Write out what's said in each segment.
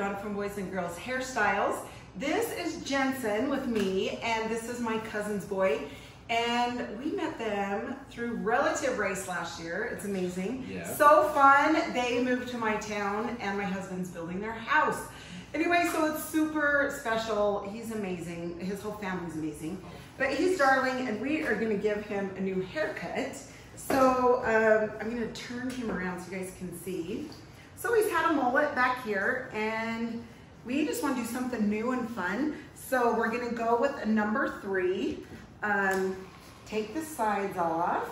Donna from Boys and Girls Hairstyles. This is Jensen with me, and this is my cousin's boy. And we met them through relative race last year. It's amazing. Yeah. So fun. They moved to my town, and my husband's building their house. Anyway, so it's super special. He's amazing. His whole family's amazing. But he's darling, and we are gonna give him a new haircut. So I'm gonna turn him around so you guys can see. So he's had a mullet back here, and we just wanna do something new and fun. So we're gonna go with a number 3. Take the sides off.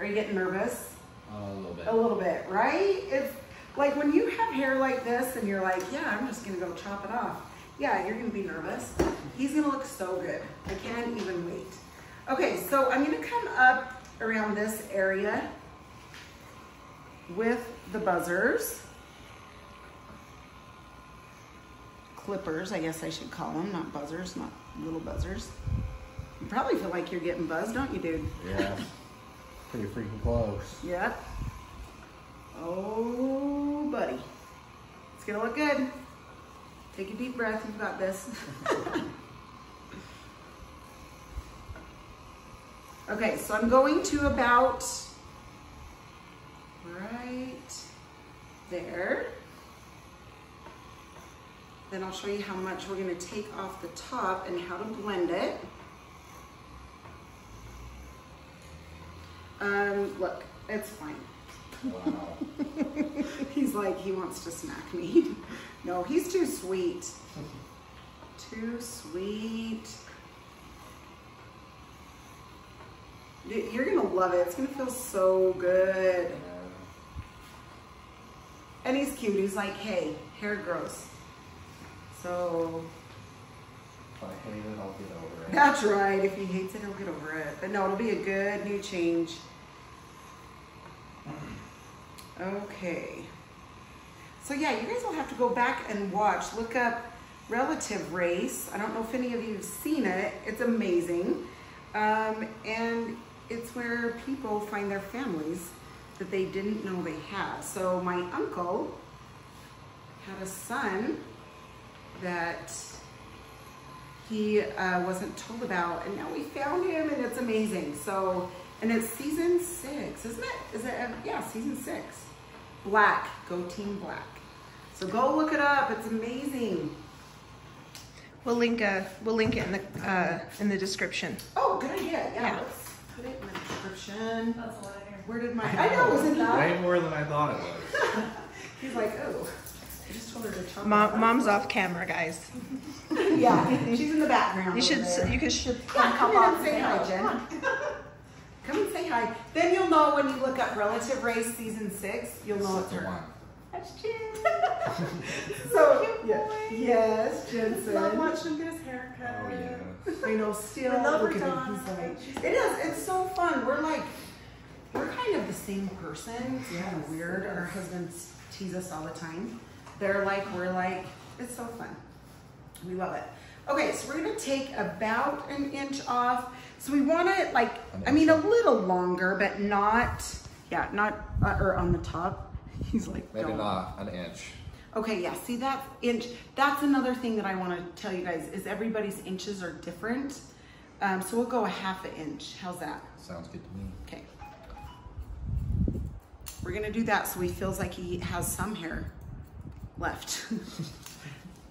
Are you getting nervous? A little bit. A little bit, right? It's like when you have hair like this and you're like, yeah, I'm just gonna go chop it off. Yeah, you're gonna be nervous. He's gonna look so good. I can't even wait. Okay, so I'm gonna come up around this area with the buzzers. Clippers, I guess I should call them, not buzzers, not little buzzers. You probably feel like you're getting buzzed, don't you, dude? Yeah, pretty freaking close. Yep. Oh, buddy. It's gonna look good. Take a deep breath, you've got this. Okay, so I'm going to about right there. Then I'll show you how much we're gonna take off the top and how to blend it. Look, it's fine. Wow. He's like, he wants to smack me. No, he's too sweet. Too sweet. You're gonna love it. It's gonna feel so good. And he's cute. He's like, hey, hair grows. So. If I hate it, I'll get over it. That's right. If he hates it, he'll get over it. But no, it'll be a good new change. Okay. So yeah, you guys will have to go back and watch. Look up Relative Race. I don't know if any of you have seen it. It's amazing. And it's where people find their families that they didn't know they had. So my uncle had a son that he wasn't told about, and now we found him, and it's amazing. So, and it's season 6, isn't it? Is it? Yeah, season 6. Black, go Team Black. So go look it up. It's amazing. We'll link it in the description. Oh, good idea. Yeah, let's put it in the description. That's a lot of hair. Where did my? I know, wasn't that? Way more than I thought it was. He's like, oh. I just told her to chop. Mom's off camera, guys. Yeah, she's in the background. You should come in and say hi, Jen. Come and say hi. Then you'll know when you look up Relative Race season 6. You'll know it's her. That's Jen. So yeah. Yes, Jensen. Love watching him get his haircut. Oh yeah. I know. Still love look her, at him. Donna. He's like, it is. It's so fun. We're kind of the same person. It's kind of weird. Our husbands tease us all the time. They're like, we're like. It's so fun. We love it. Okay, so we're gonna take about an inch off. So we want it like, I mean, a little longer, but not, yeah, not, or on the top. He's like, Maybe don't. not an inch. Okay, yeah, see that inch, that's another thing that I wanna tell you guys is everybody's inches are different. So we'll go a ½ inch. How's that? Sounds good to me. Okay. We're gonna do that so he feels like he has some hair left.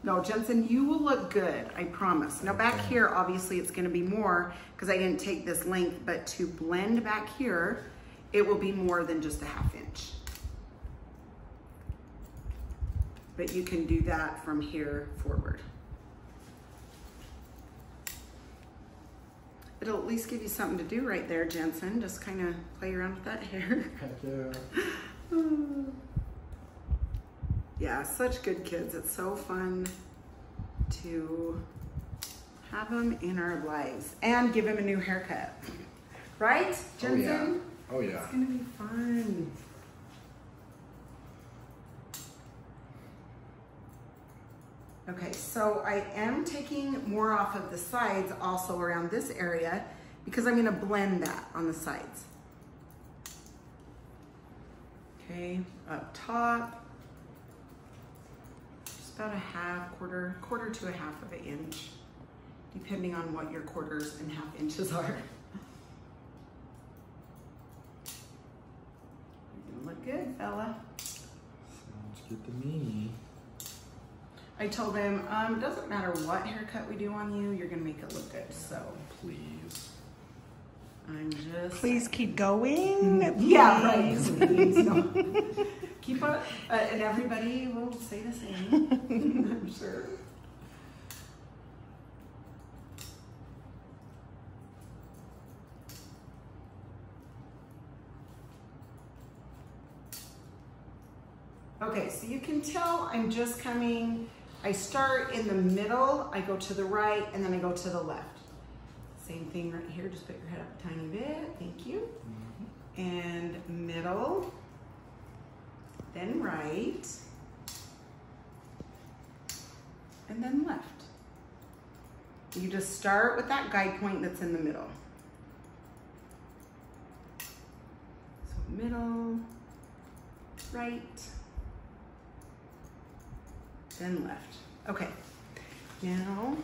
No, Jensen, you will look good, I promise. Now back here, obviously it's gonna be more because I didn't take this length, but to blend back here, it will be more than just a ½ inch. But you can do that from here forward. It'll at least give you something to do right there, Jensen. Just kind of play around with that hair. Heck yeah. Yeah, such good kids. It's so fun to have them in our lives and give them a new haircut. Right, Jensen? Oh yeah. It's gonna be fun. Okay, so I am taking more off of the sides also around this area because I'm gonna blend that on the sides. Okay, up top. just about a half, quarter to a half of an inch, depending on what your quarters and half inches are. You're gonna look good, fella. Sounds good to me. I told him, it doesn't matter what haircut we do on you, you're gonna make it look good, so. Please. I'm just. Please keep going. Yeah, right, please. No. Keep up, and everybody will say the same, I'm sure. Okay, so you can tell I'm just coming, I start in the middle, I go to the right, and then I go to the left. Same thing right here, just put your head up a tiny bit, thank you. And middle, then right, and then left. You just start with that guide point that's in the middle. So middle, right, then left. Okay, now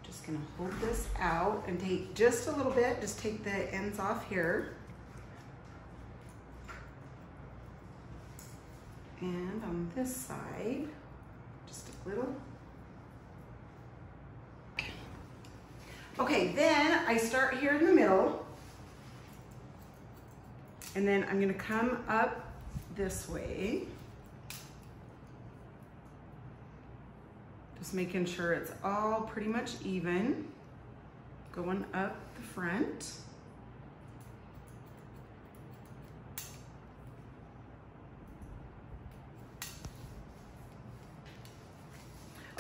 just gonna hold this out and take just a little bit, just take the ends off here. And on this side, just a little. Okay, then I start here in the middle, and then I'm gonna come up this way. Just making sure it's all pretty much even, going up the front.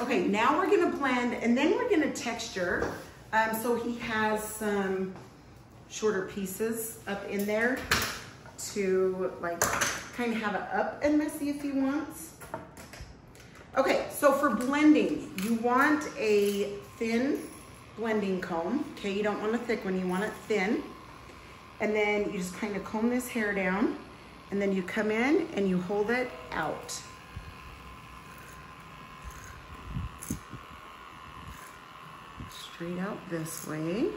Okay, now we're gonna blend and then we're gonna texture. So he has some shorter pieces up in there to like kind of have it up and messy if he wants. Okay, so for blending, you want a thin blending comb. Okay, you don't want a thick one, you want it thin. And then you just kind of comb this hair down and then you come in and you hold it out. Straight out this way.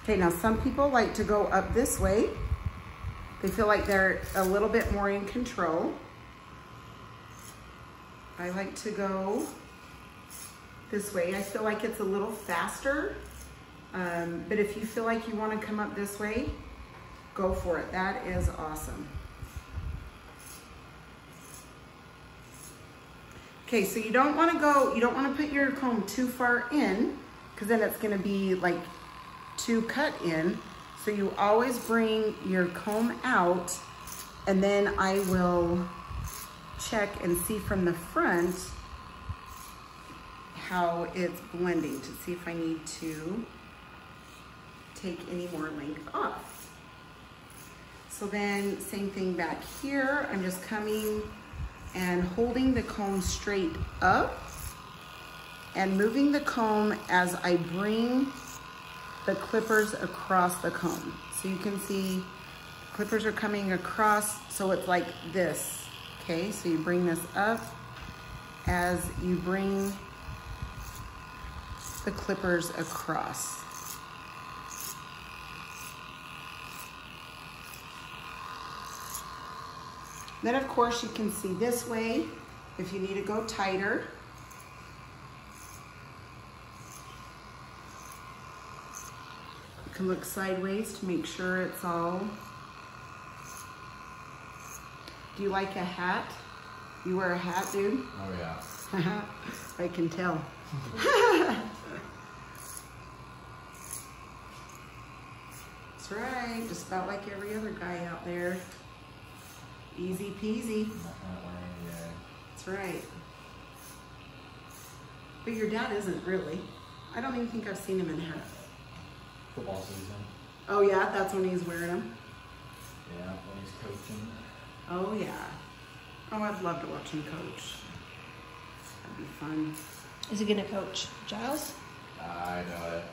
Okay, now some people like to go up this way. They feel like they're a little bit more in control. I like to go this way. I feel like it's a little faster, but if you feel like you want to come up this way, go for it. That is awesome. Okay, so you don't want to put your comb too far in because then it's going to be like too cut in. So you always bring your comb out and then I will check and see from the front how it's blending to see if I need to take any more length off. So then same thing back here. I'm just coming and holding the comb straight up and moving the comb as I bring the clippers across the comb. So you can see clippers are coming across, so it's like this, okay? So you bring this up as you bring the clippers across. Then of course you can see this way if you need to go tighter. You can look sideways to make sure it's all. Do you like a hat? You wear a hat, dude? Oh yeah. I can tell. That's right, just about like every other guy out there. Easy peasy. That's right. But your dad isn't really. I don't even think I've seen him in a hat. Football season. Oh yeah, that's when he's wearing them. Yeah, when he's coaching. Oh yeah. Oh, I'd love to watch him coach. That'd be fun. Is he gonna coach Giles? I know it.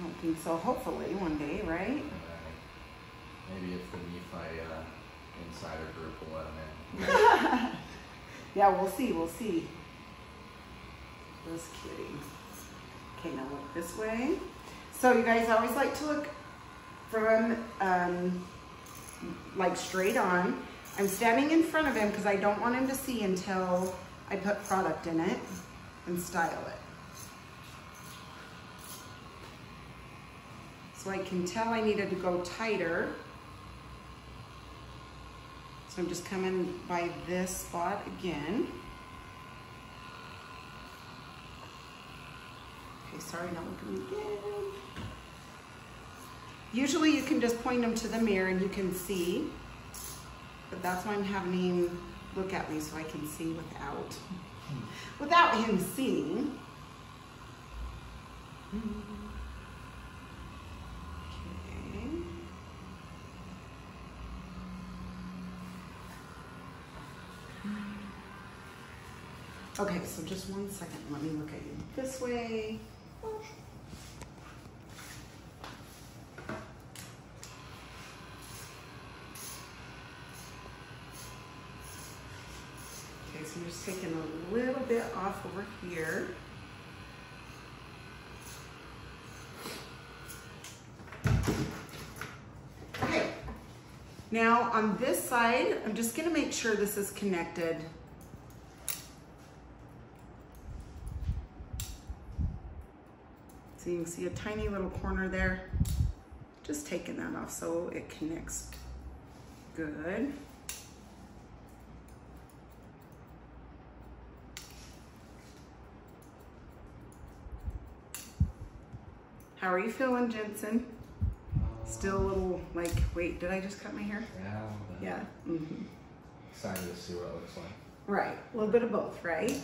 I don't think so. Hopefully one day, right? Maybe if the Nephi insider group will let him in. Yeah, we'll see. We'll see. Just kidding. Okay, now look this way. So you guys always like to look from like straight on. I'm standing in front of him because I don't want him to see until I put product in it and style it. So I can tell I needed to go tighter. So I'm just coming by this spot again. Okay, sorry, not looking again. Usually you can just point them to the mirror and you can see, but that's why I'm having him look at me so I can see without him seeing. Okay, so just 1 second. Let me look at you this way. Okay, so I'm just taking a little bit off over here. Okay, now on this side, I'm just gonna make sure this is connected. So you can see a tiny little corner there. Just taking that off so it connects good. How are you feeling, Jensen? Still a little like, wait, did I just cut my hair? Yeah, a little bit. Yeah. Mm-hmm. Excited to see what it looks like. Right, a little bit of both, right?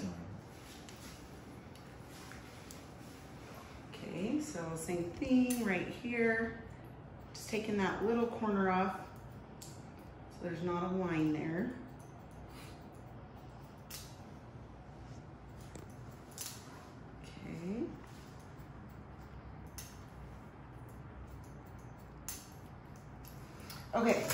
Okay, so same thing right here. Just taking that little corner off so there's not a line there. Okay. Okay.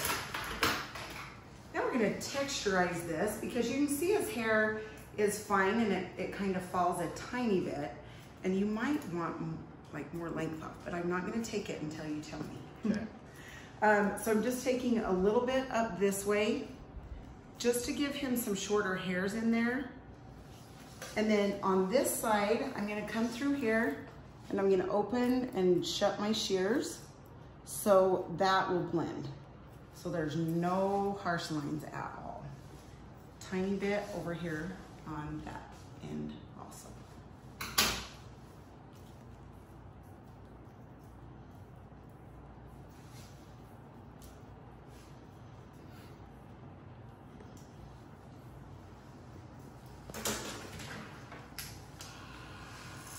Now we're gonna texturize this because you can see his hair is fine and it kind of falls a tiny bit. And you might want like more length off, but I'm not gonna take it until you tell me. Okay. So I'm just taking a little bit up this way, just to give him some shorter hairs in there. And then on this side, I'm gonna come through here and I'm gonna open and shut my shears so that will blend. So there's no harsh lines at all. Tiny bit over here on that end also.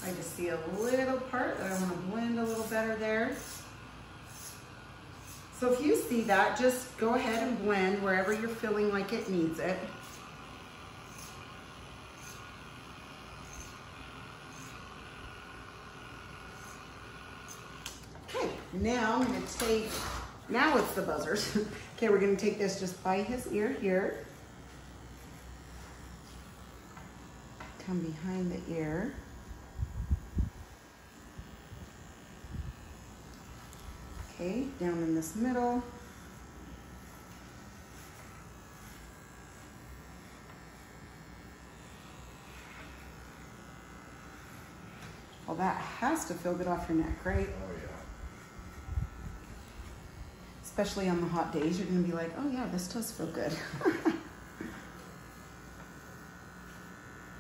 I just see a little part that I want to blend a little better there. So if you see that, just go ahead and blend wherever you're feeling like it needs it. Okay, now I'm going to take, now it's the buzzers. Okay, we're going to take this just by his ear here. Come behind the ear. Okay, down in this middle. Well, that has to feel good off your neck, right? Oh yeah. Especially on the hot days, you're gonna be like, oh yeah, this does feel good.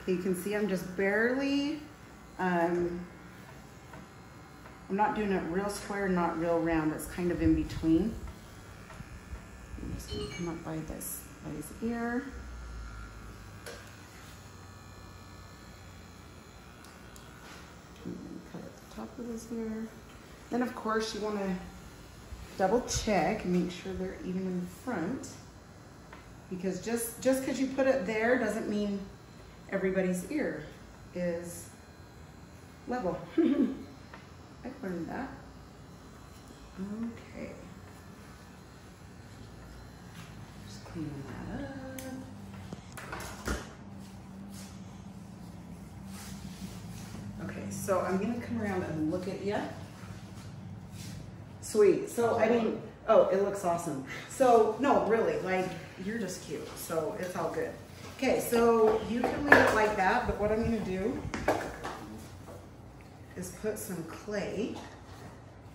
Okay, you can see I'm just barely, I'm not doing it real square, not real round. It's kind of in between. I'm just gonna come up by this, by his ear. And then cut at the top of his ear. Then of course you wanna double check and make sure they're even in the front. Because just because you put it there doesn't mean everybody's ear is level. I've learned that. Okay. Just cleaning that up. Okay, so I'm gonna come around and look at you. Sweet. So I mean, oh, it looks awesome. So no, really, like you're just cute. So it's all good. Okay, so you can leave it like that, but what I'm gonna do is put some clay.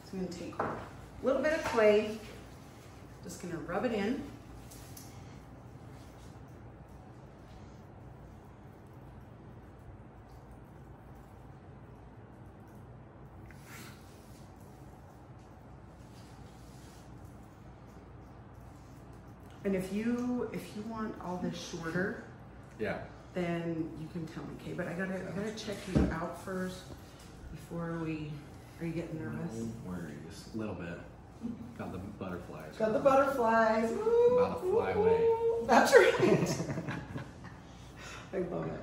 So I'm gonna take a little bit of clay, just gonna rub it in. And if you want all this shorter, yeah, then you can tell me, okay? But I gotta check you out first before we. Are you getting nervous? No worries, a little bit. Got the butterflies. Got the butterflies. Ooh, about to fly away. That's right. I love it.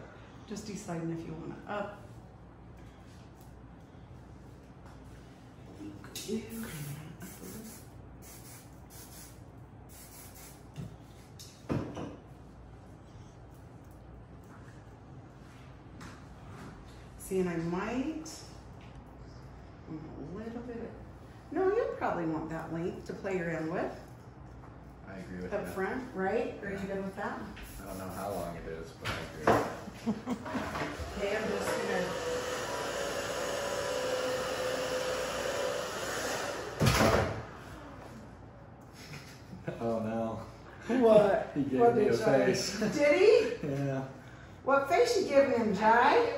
Just deciding if you want it up. See, and I might a little bit. No, you'll probably want that length to play around with. I agree with Up that. front, right? Are you good with that? I don't know how long it is, but I agree with that. Okay, I'm just gonna. Oh no. What? He gave What me did a Jai- face. Did he? Yeah. What face you giving him, Jai?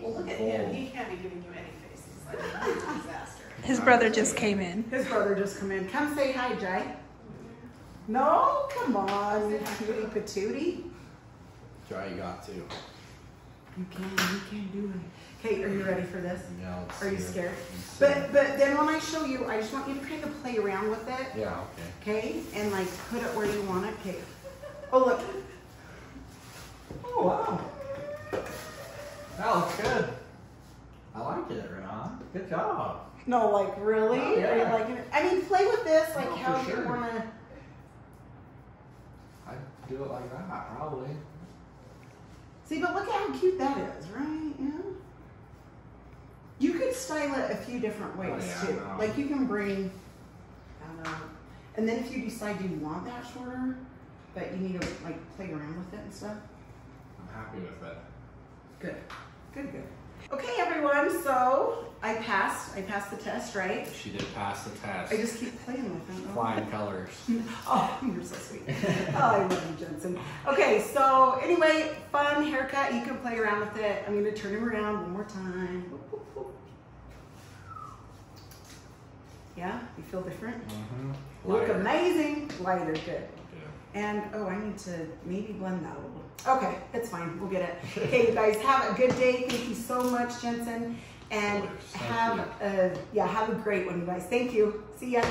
Well, Look at him. He can't be giving you any faces. Like, it's a disaster. His brother just came in. His brother just come in. Come say hi, Jai. No, come on, you cutie patootie. Try you got to. You can do it. Okay, are you ready for this? Yeah, let's Are you see it. scared? Let's see But then when I show you, I just want you to kind of play around with it. yeah, Okay, and like put it where you want it. Okay. Oh look. Oh wow. That looks good. I like it, Renan. Good job. No, like really? Oh, yeah. Are you liking it? I mean, play with this like Oh, for how sure. you wanna. I'd do it like that, probably. See, but look at how cute that is, right? Yeah. You could style it a few different ways Oh, yeah, too. I know. Like you can bring, I don't know, and then if you decide you want that shorter, but you need to like play around with it and stuff. I'm happy with it. Good, good, good. Okay, everyone. So I passed the test, right? She did pass the test. I just keep playing with them. Flying colors. Oh, you're so sweet. Oh, I love you, Jensen. Okay, so anyway, fun haircut. You can play around with it. I'm gonna turn him around one more time. Whoop, whoop, whoop. Yeah, you feel different? Mm-hmm. You look amazing. Lighter, good. And oh, I need to maybe blend that a little. Okay, it's fine. We'll get it. Okay, you guys have a good day. Thank you so much, Jensen, and Of course. Thank have a great one, you guys. Thank you. See ya.